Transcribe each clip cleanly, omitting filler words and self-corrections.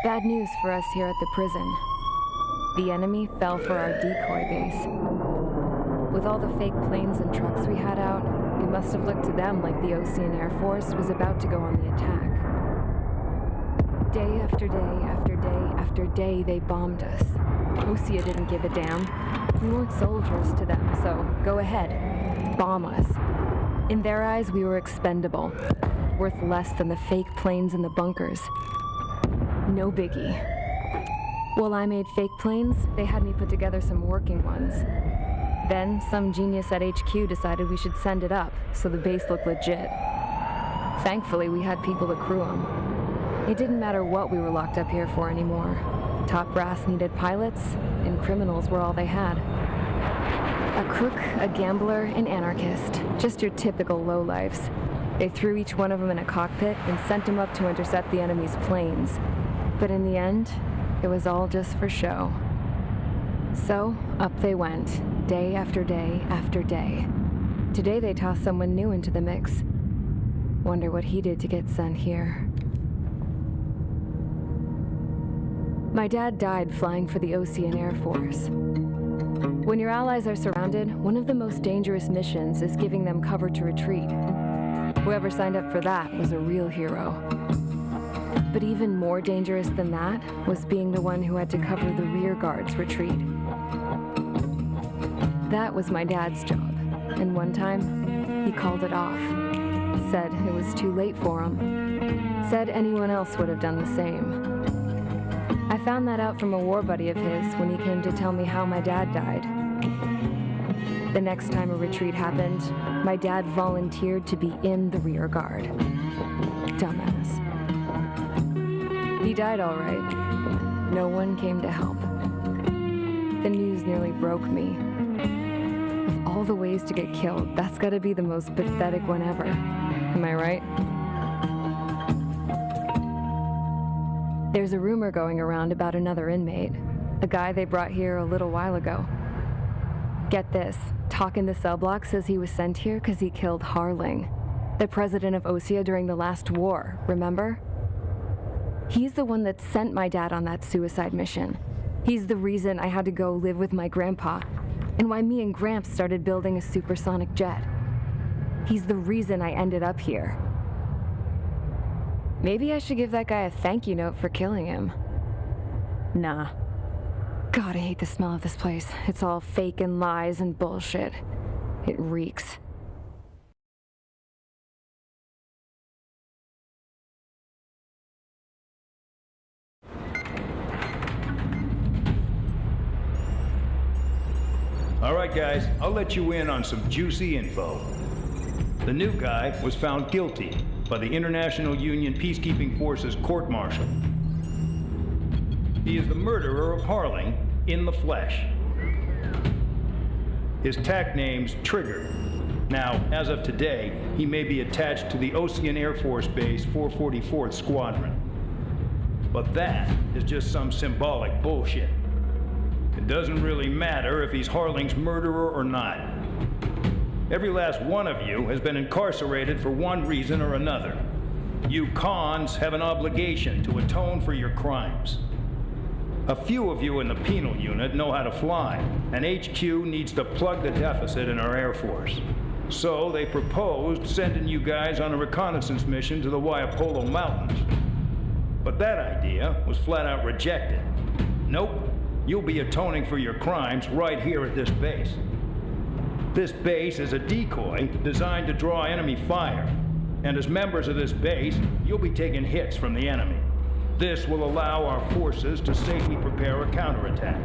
Bad news for us here at the prison. The enemy fell for our decoy base. With all the fake planes and trucks we had out, it must have looked to them like the Osean Air Force was about to go on the attack. Day after day after day after day, they bombed us. Osea didn't give a damn. We weren't soldiers to them, so go ahead, bomb us. In their eyes, we were expendable, worth less than the fake planes in the bunkers. No biggie. While I made fake planes, they had me put together some working ones. Then, some genius at HQ decided we should send it up, so the base looked legit. Thankfully, we had people to crew them. It didn't matter what we were locked up here for anymore. Top brass needed pilots, and criminals were all they had. A crook, a gambler, an anarchist. Just your typical lowlifes. They threw each one of them in a cockpit and sent them up to intercept the enemy's planes. But in the end, it was all just for show. So, up they went, day after day after day. Today they tossed someone new into the mix. Wonder what he did to get sent here. My dad died flying for the Osean Air Force. When your allies are surrounded, one of the most dangerous missions is giving them cover to retreat. Whoever signed up for that was a real hero. But even more dangerous than that was being the one who had to cover the rear guard's retreat. That was my dad's job, and one time, he called it off. Said it was too late for him. Said anyone else would have done the same. I found that out from a war buddy of his when he came to tell me how my dad died. The next time a retreat happened, my dad volunteered to be in the rear guard. Dumbass. He died all right. No one came to help. The news nearly broke me. Of all the ways to get killed, that's gotta be the most pathetic one ever. Am I right? There's a rumor going around about another inmate. A guy they brought here a little while ago. Get this, talk in the cell block says he was sent here because he killed Harling, the president of Osea during the last war, remember? He's the one that sent my dad on that suicide mission. He's the reason I had to go live with my grandpa, and why me and Gramps started building a supersonic jet. He's the reason I ended up here. Maybe I should give that guy a thank you note for killing him. Nah. God, I hate the smell of this place. It's all fake and lies and bullshit. It reeks. All right, guys, I'll let you in on some juicy info. The new guy was found guilty by the International Union Peacekeeping Forces court-martial. He is the murderer of Harling in the flesh. His tack name's Trigger. Now, as of today, he may be attached to the Osean Air Force Base 444th Squadron. But that is just some symbolic bullshit. It doesn't really matter if he's Harling's murderer or not. Every last one of you has been incarcerated for one reason or another. You cons have an obligation to atone for your crimes. A few of you in the penal unit know how to fly, and HQ needs to plug the deficit in our Air Force. So they proposed sending you guys on a reconnaissance mission to the Waiapolo Mountains. But that idea was flat out rejected. Nope, you'll be atoning for your crimes right here at this base. This base is a decoy designed to draw enemy fire, and as members of this base, you'll be taking hits from the enemy. This will allow our forces to safely prepare a counterattack.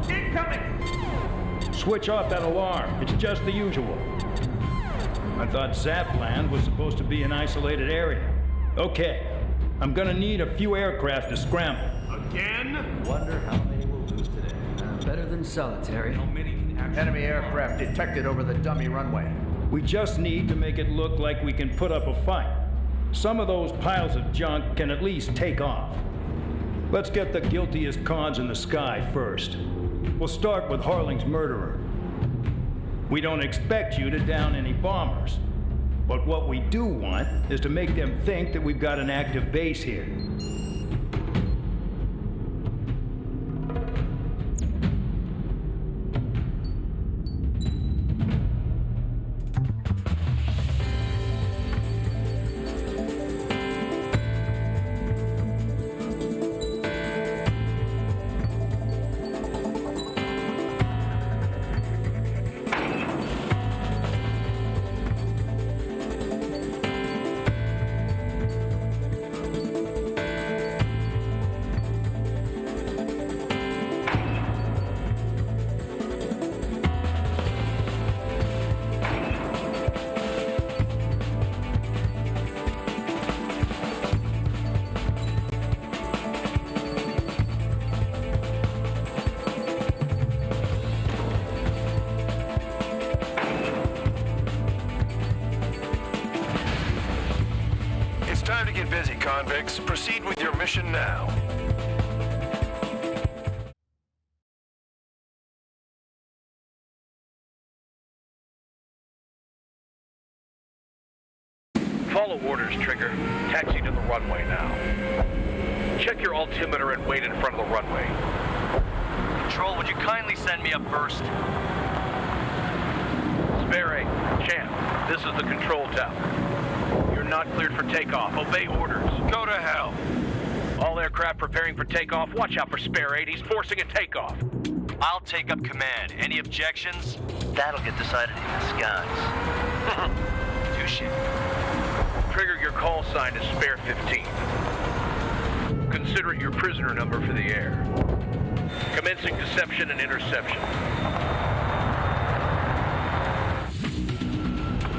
Incoming! Switch off that alarm. It's just the usual. I thought Zapland was supposed to be an isolated area. Okay, I'm gonna need a few aircraft to scramble. Again? Wonder how many we'll lose today. Better than solitary. How many can actually... Enemy aircraft detected over the dummy runway. We just need to make it look like we can put up a fight. Some of those piles of junk can at least take off. Let's get the guiltiest cons in the sky first. We'll start with Harling's murderer. We don't expect you to down any bombers. But what we do want is to make them think that we've got an active base here. convicts. Proceed with your mission now. Follow orders, Trigger. Taxi to the runway now. Check your altimeter and wait in front of the runway. Control, would you kindly send me up first? Spare 8, Champ, this is the control tower. You're not cleared for takeoff. Obey orders. Go to hell. All aircraft preparing for takeoff. Watch out for Spare 8. He's forcing a takeoff. I'll take up command. Any objections? That'll get decided in the skies. Touche. Trigger, your call sign is Spare 15. Consider it your prisoner number for the air. Commencing deception and interception.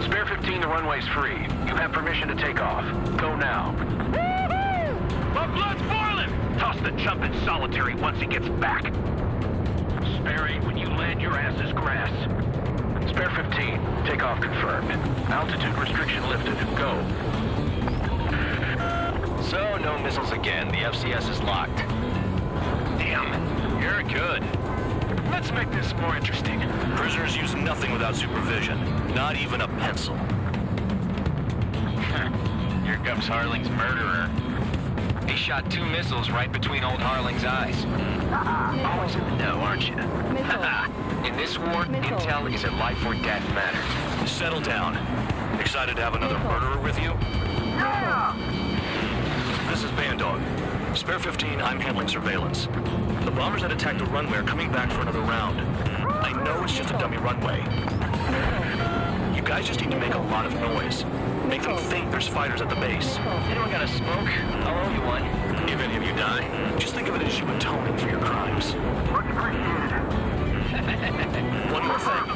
Spare 15, the runway's free. You have permission to take off. Go now. Woo-hoo! My blood's boiling! Toss the chump in solitary once he gets back. Spare 8, when you land, your ass is grass. Spare 15, takeoff confirmed. Altitude restriction lifted. Go. So, no missiles again. The FCS is locked. Damn, you're good. Let's make this more interesting. Prisoners use nothing without supervision. Not even a pencil. Here comes Harling's murderer. He shot 2 missiles right between old Harling's eyes. Always in the know, aren't you? In this war, intel is a life or death matter. Settle down. Excited to have another murderer with you? This is Bandog. Spare 15, I'm handling surveillance. The bombers that attacked the runway are coming back for another round. I know it's just a dummy runway. You guys just need to make a lot of noise. Make them think there's fighters at the base. Anyone got a smoke? I'll owe you one. If any of you die, just think of it as you atoning for your crimes. Much appreciated. One more thing.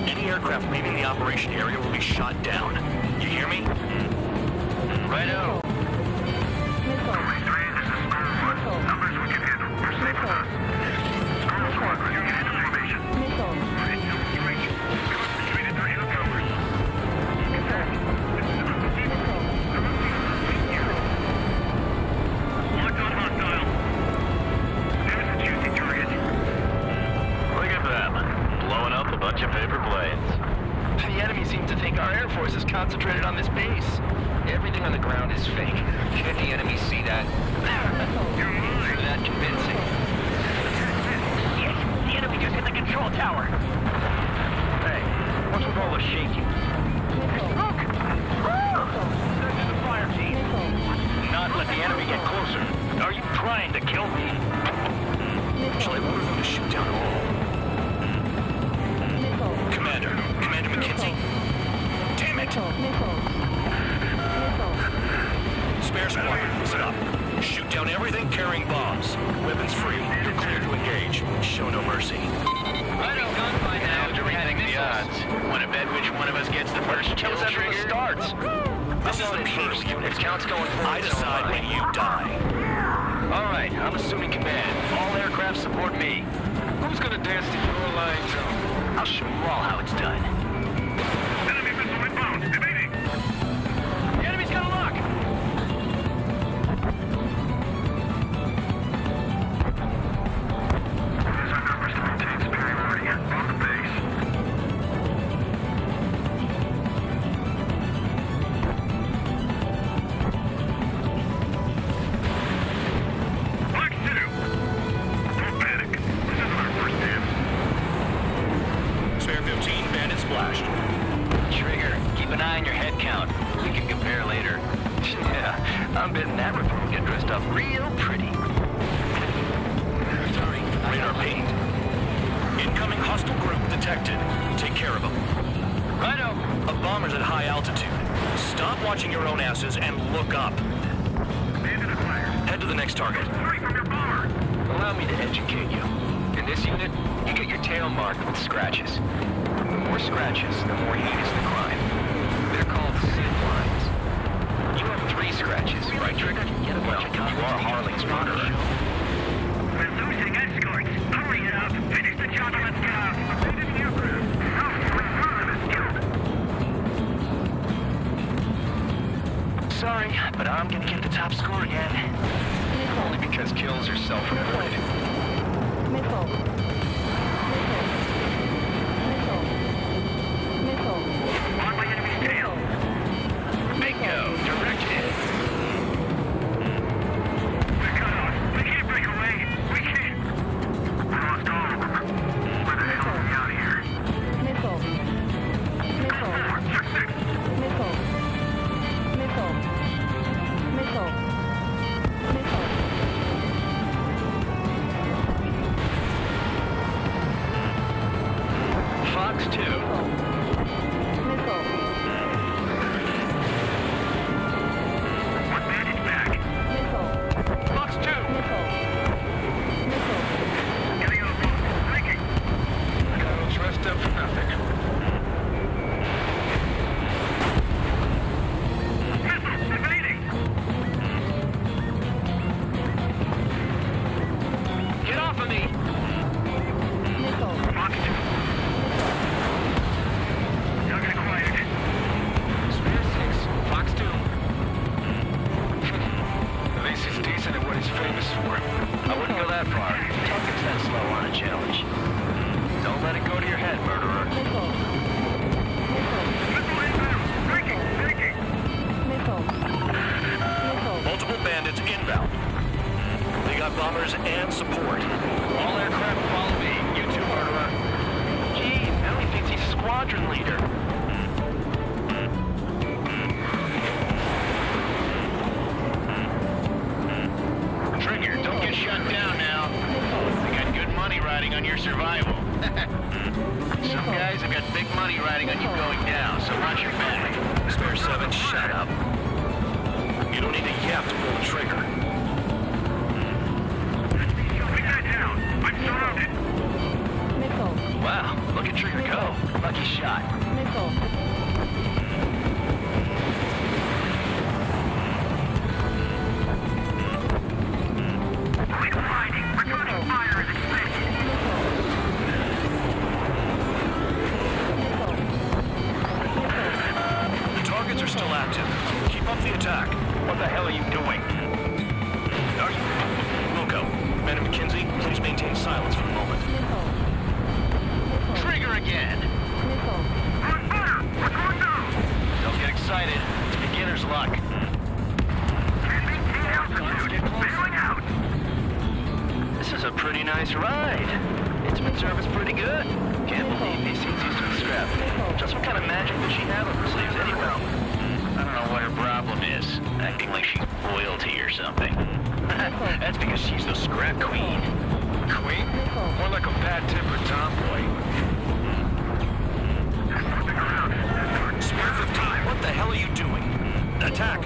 Any aircraft leaving the operation area will be shot down. You hear me? Righto. The enemy seems to think our Air Force is concentrated on this base. Everything on the ground is fake. Can't the enemy see that? You're that convincing. Yes, the enemy just hit the control tower. Hey, what's with all the shaking? Look! Send in the fire team. Not let the enemy get closer. Are you trying to kill me? Shall I order them to shoot down all? Commander McKenzie? Damn it! Spare squadron, listen up. Shoot down everything carrying bombs. Weapons free. You're clear to engage. Show no mercy. Right on gunfight now. To rethink the odds. Want to bet which one of us gets the first kill after it starts? This is the P unit. Counts going forward. I decide when you die. All right, I'm assuming command. All aircraft support me. Who's gonna dance to your line zone? I'll show you all how it's done. Enemy missile inbound. Evading. The enemy's got a lock. Use our numbers to maintain superiority on the base. Black 2. Don't panic. This isn't our first dance. Spare 15, bandit splashed. Trigger, keep an eye on your head count. We can compare later. Yeah, I'm betting that reform get dressed up real pretty. Sorry. Radar pinged. Incoming hostile group detected. Take care of them. Righto. A bomber's at high altitude. Stop watching your own asses and look up. Bandit acquired. Head to the next target. Hurry from your bomber. Allow me to educate you. In this unit, you get your tail marked with scratches. The more scratches, the more heinous the crime. They're called SID lines. You have 3 scratches, right, Trigger? Well, you are Harling's murderer. We're losing escorts. Hurry it up. Finish the job and let's get out. Abandon the aircraft. Sorry, but I'm gonna get the top score again. Only because kills are self-reported. Missile. On my enemy's tail. Bingo! Direct hit. We're cut off. We can't break away. We can't. We lost all of them. Where the hell are we out of here? Missile. Fox 2. One bandage back. Fox 2. Getting on the phone. Breaking. I got all dressed up for nothing. Missile evading. Get off of me! Fox 2. Target acquired. Spear 6. Fox 2. At least he's decent at what he's famous for. I wouldn't go that far. Target's that slow on a challenge. Don't let it go to your head, murderer. Missile inbound. Breaking. Multiple bandits inbound. They got bombers and support. All aircraft follow me. You too, murderer. Gee, now he thinks he's squadron leader. Trigger, don't get shut down now. You got good money riding on your survival. Some guys have got big money riding on you going down, so watch your back. Spare 7, shut up. You don't need a yap to pull the trigger. We got down. I'm surrounded. Wow, look at Trigger go. Lucky shot. We're taking fire as expected. The targets are still active. Keep up the attack. What the hell are you doing? Are you? Wilco, Man and McKenzie, please maintain silence for a moment. Trigger again. On fire! What's going down? Don't get excited. It's beginner's luck. NBT altitude. Bailing out. This is a pretty nice ride. Instrument service pretty good. Can't believe these seats used to be scrapped. Just what kind of magic does she have up her sleeves anyway? I don't know what her problem is. Acting like she's royalty or something. That's because she's the scrap queen. Queen? More like a bad-tempered tomboy. Spare 15, what the hell are you doing? Attack!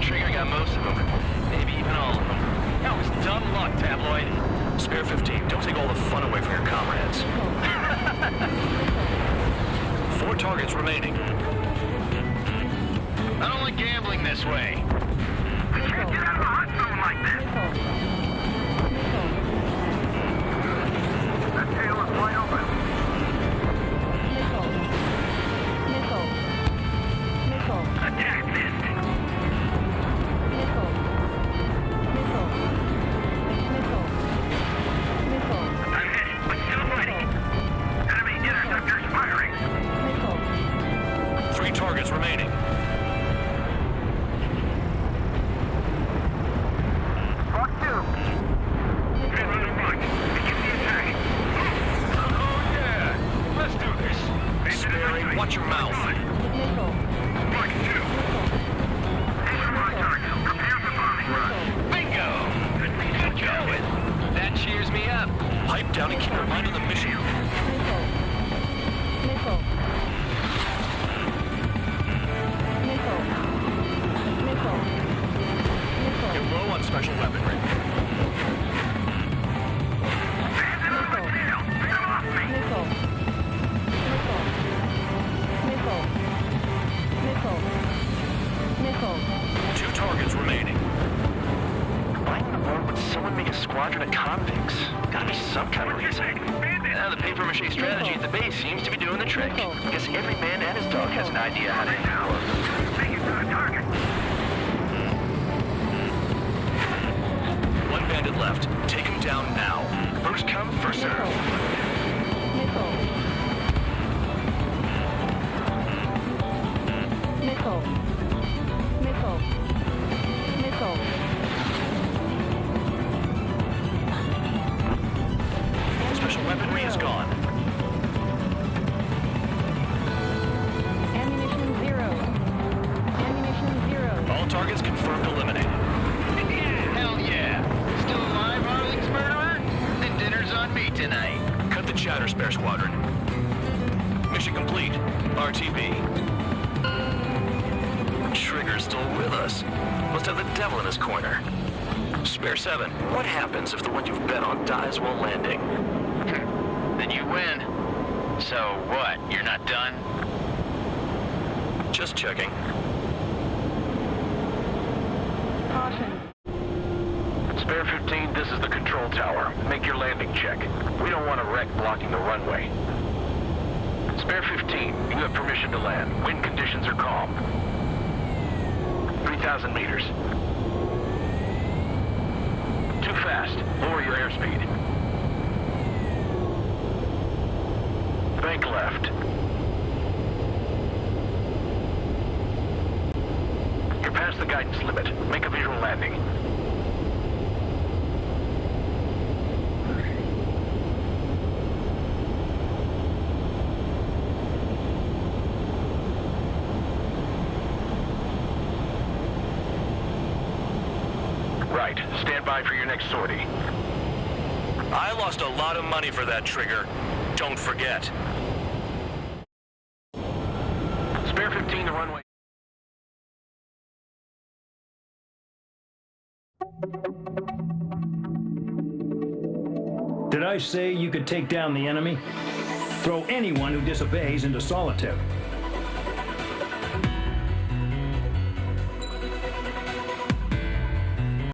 Trigger got most of them. Maybe even all of them. That was dumb luck, Tabloid. Spare 15, don't take all the fun away from your comrades. 4 targets remaining. I don't like gambling this way. We can't get out of a hot zone like this. The tail is wide open. Attack missed. I'm hit, but still fighting. Enemy interceptors firing. 3 targets remaining. Mark 2. Get on the run. Begin the attack. Oh, yeah. Let's do this. Sperry, watch your mouth. Mark 2. Engine on target. Prepare for bombing run. Bingo! Good going. That cheers me up. Pipe down and keep your mind on the mission. You're low on special weaponry. Bandit on my tail. Get off me. Two targets remaining. Why in the world would someone make a squadron of convicts? Gotta be some kind of reason. The paper-mache strategy at the base seems to be doing the trick. Guess every man and his dog has an idea how to handle it. Take it to the target. bandit left. Take him down now. First come, first serve. Nickel. Nickel. Nickel. Nickel. Special weaponry is gone. Ammunition 0. Ammunition 0. All targets confirmed eliminated. Hell yeah. Still alive, Harling's murderer? Then dinner's on me tonight. Cut the chatter, Spare Squadron. Mission complete. RTB. Trigger's still with us. Must have the devil in his corner. Spare 7, what happens if the one you've bet on dies while landing? Then you win. So what, you're not done? Just checking. Caution. Spare 15, this is the control tower. Make your landing check. We don't want a wreck blocking the runway. Spare 15, you have permission to land. Wind conditions are calm. 3,000 meters. Too fast. Lower your airspeed. Bank left. You're past the guidance limit. Make a visual landing. Right. Stand by for your next sortie. I lost a lot of money for that, Trigger. Don't forget. Spare 15, the runway. Did I say you could take down the enemy? Throw anyone who disobeys into solitary.